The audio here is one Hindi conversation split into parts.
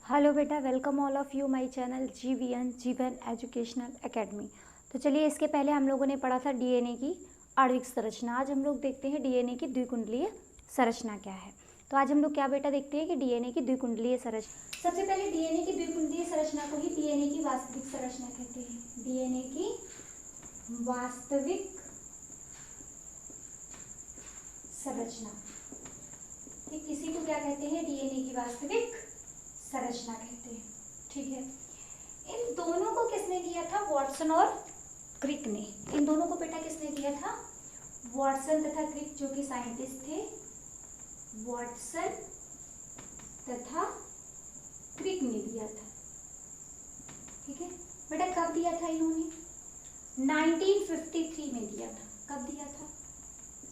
हेलो बेटा, welcome all of you my channel जीवन एजुकेशनल एकेडमी। तो चलिए, इसके पहले हम लोगों ने पढ़ा था डीएनए की आणविक संरचना। आज हम लोग देखते हैं डीएनए की द्विकुंडलीय संरचना क्या है। तो आज हम लोग क्या बेटा देखते हैं कि डीएनए की द्विकुंडलीय संरचना। सबसे पहले डीएनए की द्विकुंडलीय संरचना को ही डीएनए की वास्तविक संरचना कहते हैं। डीएनए की वास्तविक संरचना, किसी को क्या कहते हैं? डीएनए की वास्तविक संरचना कहते हैं। ठीक है, इन दोनों को किसने दिया था? वॉटसन और क्रिक ने। इन दोनों को बेटा किसने दिया था? वॉटसन तथा क्रिक, जो कि साइंटिस्ट थे। वॉटसन तथा क्रिक ने दिया था। ठीक है बेटा, कब दिया था इन्होंने? 1953 में दिया था। कब दिया था?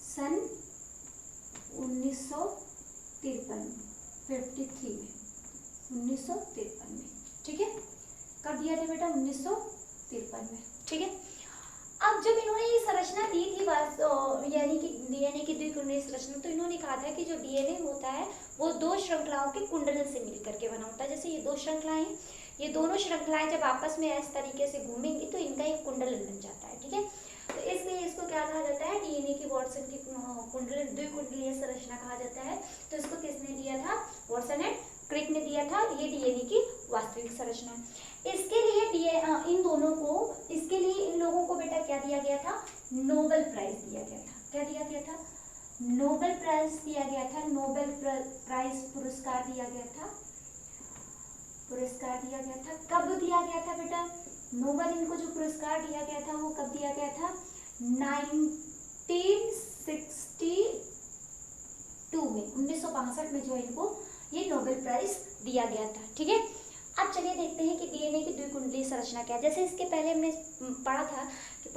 सन 1953 में, 1953 में। ठीक है, कब दिया था बेटा? 1953 में। ठीक है, अब जब इन्होंने ये संरचना दी थी यानी कि डीएनए की द्विकुंडलीय संरचना, तो इन्होंने कहा था कि जो डीएनए होता है वो दो श्रृंखलाओं के कुंडल से मिलकर के बना होता है। जैसे ये दो श्रृंखलाएं हैं, ये दोनों श्रृंखलाएं जब आपस में इस तरीके से घूमेंगी तो इनका एक कुंडल बन जाता है। ठीक है, तो इसलिए इसको क्या कहा जाता है? डीएनए की वॉटसन की द्विकुंडलीय संरचना कहा जाता है। तो इसको किसने दिया था? वॉटसन एंड क्रिक ने दिया था। ये डीएनए की वास्तविक संरचना है। इसके लिए इन लोगों को बेटा क्या दिया गया था? नोबेल प्राइज दिया गया था। क्या दिया गया था? नोबेल प्राइज दिया गया था। नोबेल प्राइज पुरस्कार दिया गया था। कब दिया गया था बेटा? नोबेल इनको जो पुरस्कार दिया गया था वो कब दिया गया था? 1962 में, 1962 में जो इनको ये नोबेल प्राइज दिया गया था। ठीक है, अब चलिए देखते हैं कि डीएनए की द्विकुंडलीय संरचना क्या है। जैसे इसके पहले हमने पढ़ा था कि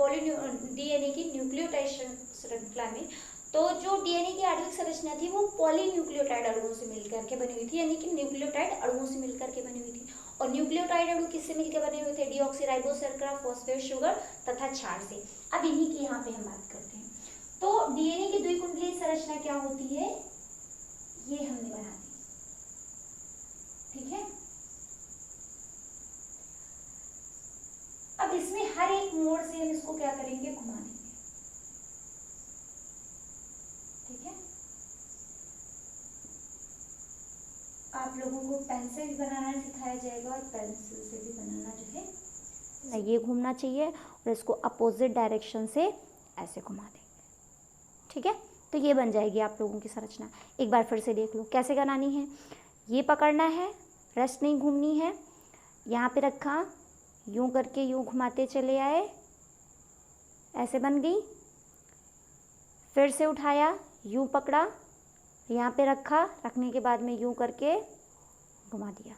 डीएनए की न्यूक्लियोटाइड श्रृंखला में, तो जो डीएनए की आणविक संरचना थी वो पॉलीन्यूक्लियोटाइड अणुओं से मिलकर के बनी हुई थी, यानी कि न्यूक्लियोटाइड अणुओं से मिलकर के बनी हुई थी। और न्यूक्लियोटाइड अणु किससे मिलकर बने हुए थे? डीऑक्सीराइबोस शर्करा, फॉस्फेट शुगर तथा क्षार से। अब इन्हीं की यहाँ पे हम बात करते हैं। तो डीएनए की द्विकुंडलीय संरचना क्या होती है? ये हमने बना दी। ठीक है, अब इसमें हर एक मोड़ से हम इसको क्या करेंगे? घुमा देंगे। ठीक है, आप लोगों को पेन से भी बनाना सिखाया जाएगा और पेंसिल से भी बनाना जो है ये घूमना चाहिए, और इसको अपोजिट डायरेक्शन से ऐसे घुमा देंगे। ठीक है, तो ये बन जाएगी आप लोगों की संरचना। एक बार फिर से देख लो कैसे बनानी है। ये पकड़ना है, रेस्ट नहीं घूमनी है। यहाँ पे रखा, यूं करके यूं घुमाते चले आए, ऐसे बन गई। फिर से उठाया, यूं पकड़ा, यहाँ पे रखा, रखने के बाद में यूं करके घुमा दिया,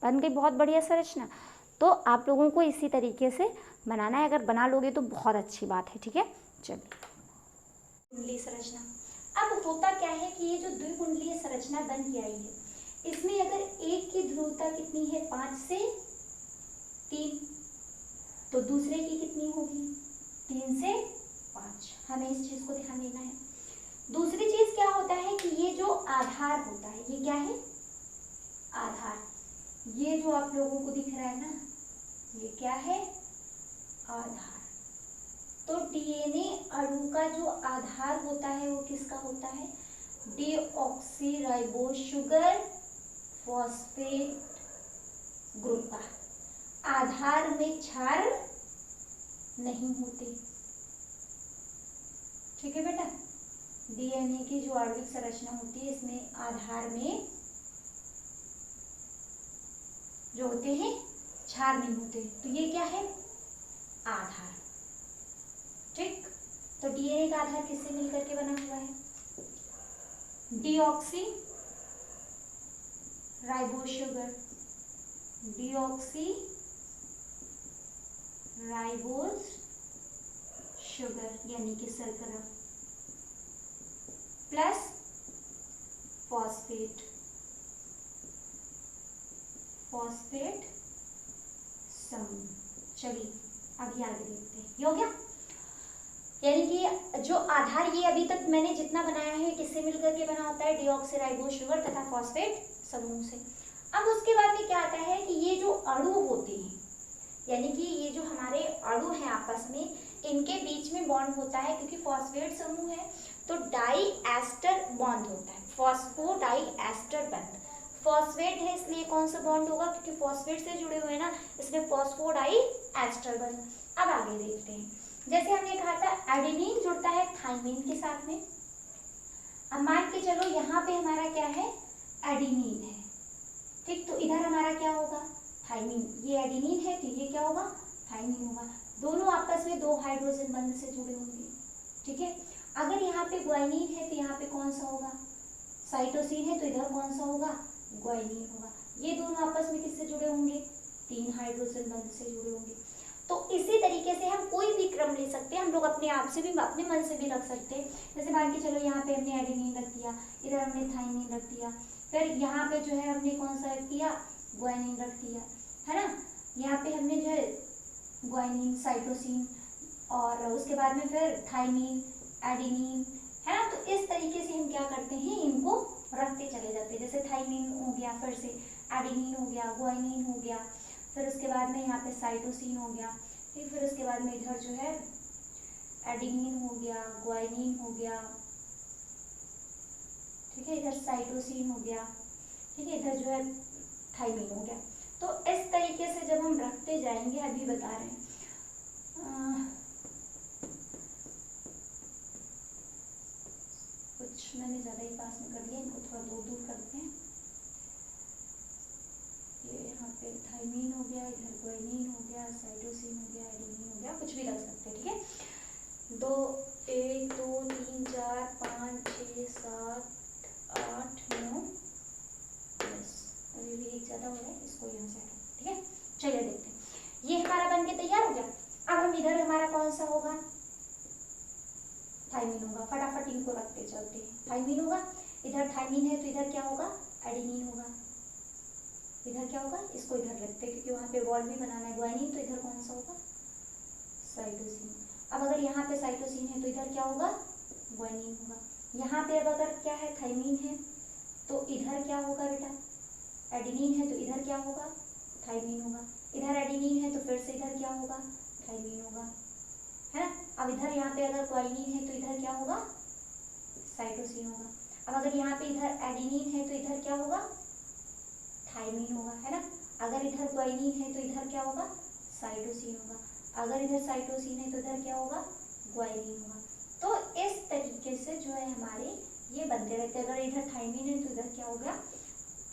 बन गई बहुत बढ़िया संरचना। तो आप लोगों को इसी तरीके से बनाना है। अगर बना लोगे तो बहुत अच्छी बात है। ठीक है, चलिए कुंडलीय संरचना। अब होता क्या है कि ये जो द्विकुंडलीय संरचना बन के आई है, इसमें अगर एक की ध्रुवता कितनी है? 5 से 3, तो दूसरे की कितनी होगी? 3 से 5। हमें इस चीज को ध्यान देना है। दूसरी चीज क्या होता है कि ये जो आधार होता है, ये क्या है? आधार। ये जो आप लोगों को दिख रहा है ना, ये क्या है? आधार। तो डीएनए अणु का जो आधार होता है वो किसका होता है? डीऑक्सीराइबोस शुगर फॉस्फेट ग्रुप का। आधार में क्षार नहीं होते। ठीक है बेटा, डीएनए की जो आणविक संरचना होती है, इसमें आधार में जो होते हैं क्षार नहीं होते। तो ये क्या है? आधार। ठीक, तो डीएनए का आधार किससे मिलकर के बना हुआ है? Deoxy ribose sugar, deoxy ribose sugar यानी कि शर्करा, प्लस फॉस्फेट समूह। चलिए अभी आगे देखते हैं। ये हो गया, यानी कि जो आधार ये अभी तक मैंने जितना बनाया है किससे मिलकर के बना होता है? डीऑक्सीराइबोस शुगर तथा फॉस्फेट समूह से। अब उसके बाद में क्या आता है कि ये जो अणु होते हैं, यानी कि ये जो हमारे अणु हैं आपस में, इनके बीच में बॉन्ड होता है, क्योंकि फॉस्फेट समूह है तो डाई एस्टर बॉन्ड होता है, फॉस्फोडाई एस्टर बॉन्ड। फॉस्फेट है इसलिए कौन सा बॉन्ड होगा, क्योंकि फॉस्फेट से जुड़े हुए हैं ना, इसलिए फॉस्फोडाई एस्टर बॉन्ड। अब आगे देखते हैं, जैसे हमने कहा था एडेनिन जुड़ता है थाइमिन के साथ में। अब मान के चलो यहाँ पे हमारा क्या है, एडेनिन है, ठीक, तो इधर हमारा क्या होगा, थाइमिन। ये एडेनिन है तो ये क्या होगा, थाइमिन होगा। दोनों आपस में 2 हाइड्रोजन बंध से जुड़े होंगे, ठीक है। अगर यहाँ पे ग्वाइनिन है तो यहाँ पे कौन सा होगा, साइटोसिन है तो इधर कौन सा होगा, ग्वाइनिन होगा। ये दोनों आपस में किससे जुड़े होंगे, 3 हाइड्रोजन बंध से जुड़े होंगे। तो इसी तरीके से हम कोई भी क्रम ले सकते हैं, हम लोग अपने आप से भी, अपने मन से भी रख सकते हैं। जैसे मान के चलो यहाँ पे हमने एडेनिन रख दिया, इधर हमने थाइमिन रख दिया, फिर यहाँ पे जो है हमने कौन सा रख दिया, ग्वाइनिन रख दिया, है ना। यहाँ पे हमने जो है ग्वाइनिन, साइटोसिन, और उसके बाद में फिर थाइमिन, एडेनिन, है ना। तो इस तरीके से हम क्या करते हैं, इनको रखते चले जाते हैं। जैसे थाइमिन हो गया, फिर से एडेनिन हो गया, ग्वाइनिन हो गया, फिर उसके बाद में यहाँ पे साइटोसिन हो गया, फिर उसके बाद में इधर जो है एडेनिन हो गया, ग्वाइनिन हो गया, ठीक है, इधर साइटोसिन हो गया, ठीक है, इधर जो है थाइमिन हो गया। तो इस तरीके से जब हम रखते जाएंगे, अभी बता रहे हैं, कुछ मैंने ज़्यादा ही पास में कर दिया, इनको थोड़ा दूर दूर करते हैं। ये यहाँ पे थाइमिन हो गया, इधर ग्वाइनिन हो गया, साइटोसिन हो गया, एडेनिन हो गया, कुछ भी रख सकते हैं, ठीक है। 2 1 2 3 4 5 6 7 8 9 10, अभी भी एक ज़्यादा हो रहा है, इसको यहाँ से हटाओ, ठीक है। चलिए देखते हैं, ये हमारा बन के तैयार हो गया। अब हम इधर हमारा कौन सा होगा, थाइमिन होगा। फटाफट इनको रखते चलते हैं, थाइमिन होगा, इधर थाइमिन है तो इधर क्या होगा, एडेनिन होगा, इधर क्या होगा, इसको इधर रखते हैं क्योंकि वहाँ पे बॉन्ड भी बनाना है, ग्वाइनिन, तो इधर कौन सा होगा, साइटोसिन। अब अगर यहाँ पे साइटोसिन है तो इधर क्या होगा, ग्वाइनिन होगा। यहाँ पे अब अगर क्या है, थाइमिन है तो इधर क्या होगा बेटा, एडेनिन है तो इधर क्या होगा, थाइमिन होगा। इधर एडेनिन है तो फिर से इधर क्या होगा, थाइमिन होगा, है ना। अब इधर यहाँ पे अगर ग्वाइनिन है तो इधर क्या होगा, साइटोसिन होगा। अब अगर यहाँ पे इधर एडेनिन है तो इधर क्या होगा, थाइमिन होगा, है ना। अगर इधर ग्वाइनिन है तो इधर क्या होगा, साइटोसिन होगा। अगर इधर साइटोसिन है तो इधर क्या होगा, ग्वाइनिन होगा। तो इस तरीके से जो है हमारे ये बनते रहते हैं। अगर इधर थाइमिन है तो इधर क्या होगा,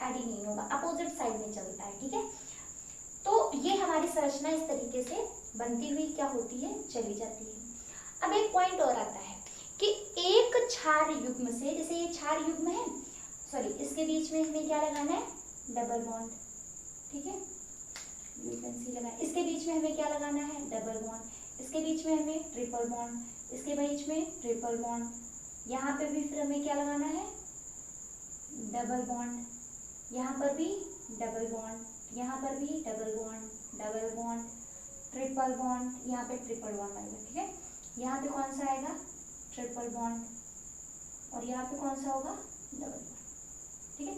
एडेनिन होगा, अपोजिट साइड में चलता है, ठीक है। तो ये हमारी संरचना इस तरीके से बनती हुई क्या होती है, चली जाती है। अब एक पॉइंट और आता है कि एक क्षार युग्म से, जैसे ये क्षार युग्म है, सॉरी, इसके बीच में हमें क्या लगाना है, डबल बॉन्ड, ठीक है, यूएनसी लगाना। इसके बीच में हमें क्या लगाना है, डबल बॉन्ड। इसके बीच में हमें ट्रिपल बॉन्ड, इसके बीच में ट्रिपल बॉन्ड। यहाँ पे भी फिर हमें क्या लगाना है, डबल बॉन्ड। यहाँ पर भी डबल बॉन्ड, यहाँ पर भी double bond, double bond, triple bond, यहाँ पे ट्रिपल बॉन्ड आएगा, ठीक है। यहाँ पे कौन सा आएगा, ट्रिपल बॉन्ड, और यहाँ पे कौन सा होगा, डबल बॉन्ड, ठीक है।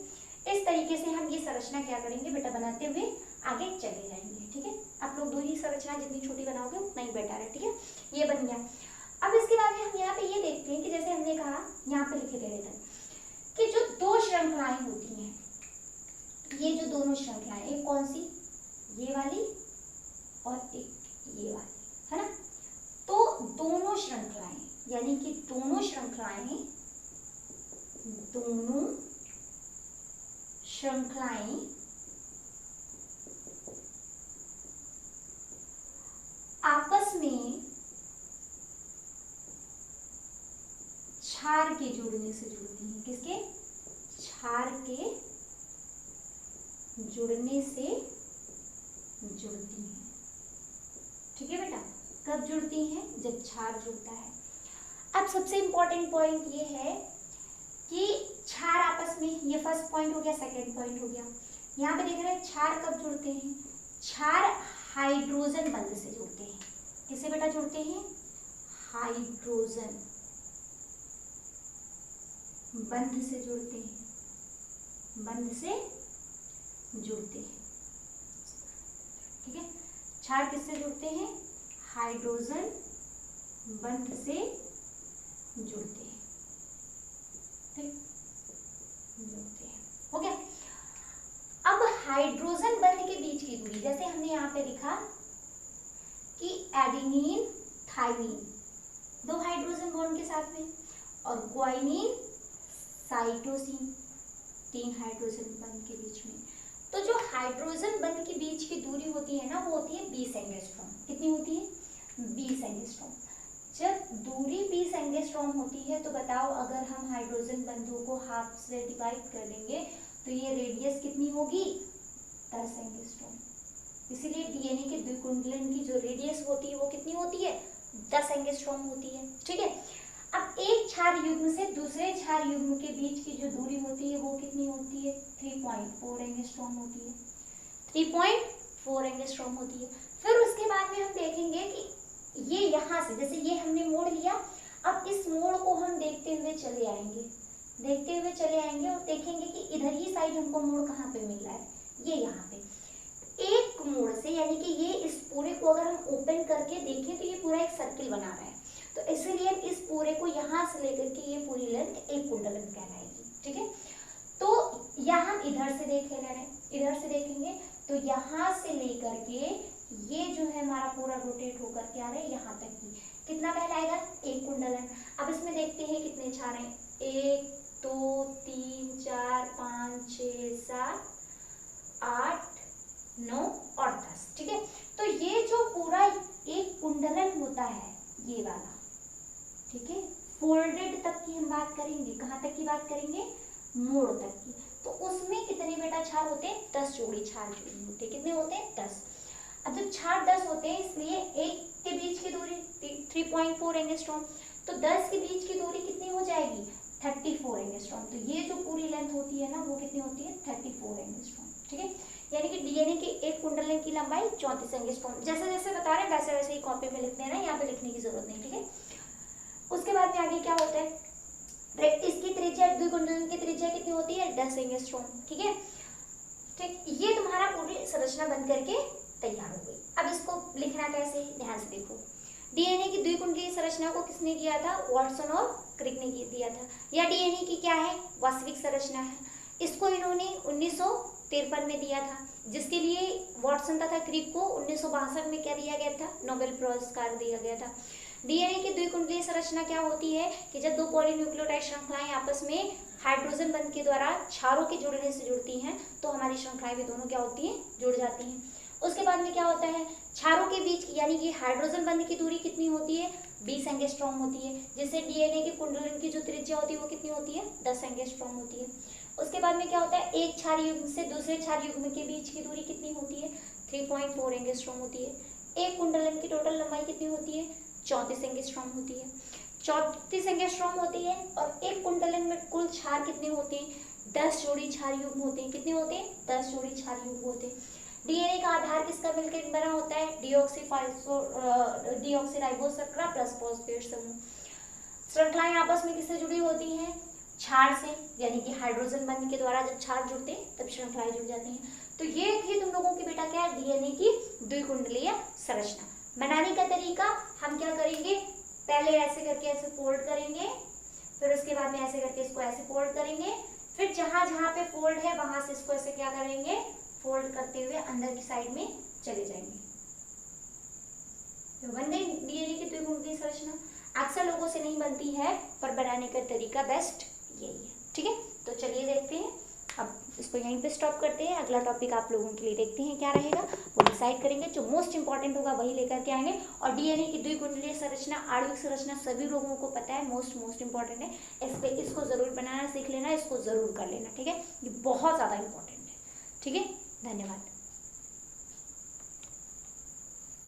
इस तरीके से हम ये संरचना क्या करेंगे बेटा, बनाते हुए आगे चले जाएंगे, ठीक है। आप लोग 2 ही संरचना जितनी छोटी बनाओगे उतना ही बेटर है, ठीक है। ये बन गया। अब इसके बाद में हम यहाँ पे ये देखते हैं कि जैसे हमने कहा, यहाँ पे लिखे दे रहे थे कि जो 2 श्रृंखलाएं होती हैं, ये जो दोनों श्रृंखलाएं, एक कौन सी, ये वाली और एक ये वाली, है ना। तो दोनों श्रृंखलाएं, यानी कि दोनों श्रृंखलाएं आपस में क्षार के जुड़ने से जुड़ती हैं। किसके, क्षार के जुड़ने से जुड़ती हैं, ठीक है बेटा। कब जुड़ती हैं, जब क्षार जुड़ता है। अब सबसे इंपॉर्टेंट पॉइंट ये है कि क्षार आपस में, ये फर्स्ट पॉइंट हो गया, सेकंड पॉइंट हो गया। यहाँ पे देख रहे हैं क्षार कब जुड़ते हैं, क्षार हाइड्रोजन बंध से जुड़ते हैं। किससे बेटा जुड़ते हैं, हाइड्रोजन बंध से जुड़ते हैं, बंध से जुड़ते हैं। ठीक है, क्षार किससे जुड़ते हैं? हाइड्रोजन बंध से जुड़ते हैं। ठीक, जुड़ते हैं। हो गया। अब हाइड्रोजन बंध के बीच की दूरी, जैसे हमने यहाँ पे लिखा कि एडेनिन थाइमिन, 2 हाइड्रोजन बॉन्ड के साथ में, और ग्वाइनिन साइटोसिन, 3 हाइड्रोजन बंध के बीच में। तो जो हाइड्रोजन बंध के बीच की दूरी होती है ना, वो होती है 20 एंगस्ट्रॉम। कितनी होती है? 20 एंगस्ट्रॉम। जब दूरी 20 एंगस्ट्रॉम होती है तो बताओ, अगर हम हाइड्रोजन बंधों को हाफ से डिवाइड कर देंगे तो ये रेडियस कितनी होगी? 10 एंगस्ट्रॉम। इसीलिए डीएनए के द्विकुंडलन की जो रेडियस होती है वो कितनी होती है? 10 एंगस्ट्रॉम होती है। ठीक है, अब एक क्षार युग्म से दूसरे क्षार युग्म के बीच की जो दूरी होती है वो कितनी होती है? 3.4 एंगस्ट्रॉम होती है। 3.4 एंगस्ट्रॉम होती है। फिर उसके बाद में हम देखेंगे कि ये यहाँ से, जैसे ये हमने मोड़ लिया, अब इस मोड़ को हम देखते हुए चले आएंगे, देखते हुए चले आएंगे और देखेंगे कि इधर ही साइड हमको मोड़ कहाँ पे मिल रहा है? ये यहाँ पे एक मोड़ से, यानी कि ये इस पूरे को अगर हम ओपन करके देखें तो ये पूरा एक सर्किल बना रहा है। तो इसीलिए इस पूरे को यहाँ से लेकर के ये पूरी लेंथ एक कुंडलन कहलाएगी। ठीक है, तो यहाँ हम इधर से देख ले रहे हैं, इधर से देखेंगे तो यहाँ से लेकर के ये जो है हमारा पूरा रोटेट होकर के आ रहा है यहाँ तक की, कितना कहलाएगा? एक कुंडलन। अब इसमें देखते हैं कितने क्षार हैं। 1 2 3 4 5 6 7 8 9 और 10। ठीक है, तो ये जो पूरा एक कुंडलन होता है ये वाला, ठीक है, फोल्डेड तक की हम बात करेंगे। कहाँ तक की बात करेंगे? मोड़ तक की। तो उसमें कितने बेटा क्षार होते हैं? 10 जोड़ी क्षार जोड़ी होते हैं। कितने होते हैं? 10। अब जब क्षार 10 होते हैं, इसलिए एक के बीच की दूरी 3.4 एंगस्ट्रॉम, तो 10 के बीच की दूरी कितनी हो जाएगी? 34 एंगस्ट्रॉम। तो ये जो पूरी लेंथ होती है ना, वो कितनी होती है? 34 एंगस्ट्रॉम। ठीक है, यानी कि डीएनए के एक कुंडलन की लंबाई 34 एंगस्ट्रॉम। जैसे जैसे बता रहे हैं वैसे वैसे ही कॉपी में लिखते हैं ना, यहाँ पे लिखने की जरूरत नहीं। ठीक है, उसके बाद में आगे क्या होता है? इसकी त्रिज्या, द्विकुंडलन की त्रिज्या कितनी होती है? 10 एंगस्ट्रॉम। ठीक है, ठीक, ये तुम्हारा पूरी संरचना बन करके तैयार हो गई। अब इसको लिखना कैसे? ध्यान से देखो। डीएनए की द्विकुंडलीय संरचना को किसने दिया था? वाटसन और क्रिक ने दिया था। या डीएनए की क्या है? वास्तविक संरचना है। इसको इन्होंने 1953 में दिया था, जिसके लिए वाटसन तथा क्रिक को 1962 में क्या दिया गया था? नोबेल पुरस्कार दिया गया था। डीएनए की द्विकुंडलीय संरचना क्या होती है कि जब 2 पॉलीन्यूक्लियोटाइड श्रृंखलाएं आपस में हाइड्रोजन बंध के द्वारा क्षारों के जुड़ने से जुड़ती हैं, तो हमारी श्रृंखलाएं भी दोनों क्या होती हैं? जुड़ जाती हैं। उसके बाद में क्या होता है? क्षारों के बीच यानी कि हाइड्रोजन बंध की दूरी कितनी होती है? 20 एंगस्ट्रॉम होती है। जिससे डीएनए के कुंडलन की जो त्रिज्या होती है वो कितनी होती है? 10 एंगस्ट्रॉम होती है। उसके बाद में क्या होता है? एक क्षार युग्म से दूसरे क्षार युग्म के बीच की दूरी कितनी होती है? 3.4 एंगस्ट्रॉम होती है। एक कुंडलन की टोटल लंबाई कितनी होती है? 34 एंगस्ट्रॉम होती है। 34 एंगस्ट्रॉम होती है। और एक कुंडलन में कुल क्षार कितने होते हैं? 10 जोड़ी क्षार युग्म होते हैं। कितने होते हैं? 10 जोड़ी क्षार युग्म होते हैं। डीएनए का आधार किसका मिलकर बना होता है? डीऑक्सीराइबोस शर्करा प्लस फॉस्फेट समूह। श्रृंखलाएं आपस में किससे जुड़ी होती हैं? क्षार से, यानी कि हाइड्रोजन बंध के द्वारा जब क्षार जुड़ते हैं तब श्रृंखलाएं जुड़ जाती हैं। तो ये थी तुम लोगों की बेटा क्या है? डीएनए की द्विकुंडलीय संरचना। बनाने का तरीका हम क्या करेंगे? पहले ऐसे करके ऐसे फोल्ड करेंगे, फिर उसके बाद में ऐसे करके इसको ऐसे फोल्ड करेंगे, फिर जहां जहां पे फोल्ड है वहां से इसको ऐसे क्या करेंगे? फोल्ड करते हुए अंदर की साइड में चले जाएंगे। तो बन गई डीएनए की द्विकुंडलीय संरचना। अक्सर लोगों से नहीं बनती है, पर बनाने का तरीका बेस्ट यही है। ठीक है, तो चलिए देखते हैं। अब इसको यहीं पे स्टॉप करते हैं। अगला टॉपिक आप लोगों के लिए देखते हैं क्या रहेगा, वो डिसाइड करेंगे। जो मोस्ट इंपॉर्टेंट होगा वही लेकर के आएंगे। और डीएनए की द्विकुंडलीय संरचना, आणविक संरचना सभी लोगों को पता है, मोस्ट इंपॉर्टेंट है। इसको जरूर बनाना सीख लेना, इसको जरूर कर लेना। ठीक है, ये बहुत ज़्यादा इंपॉर्टेंट है। ठीक है, धन्यवाद।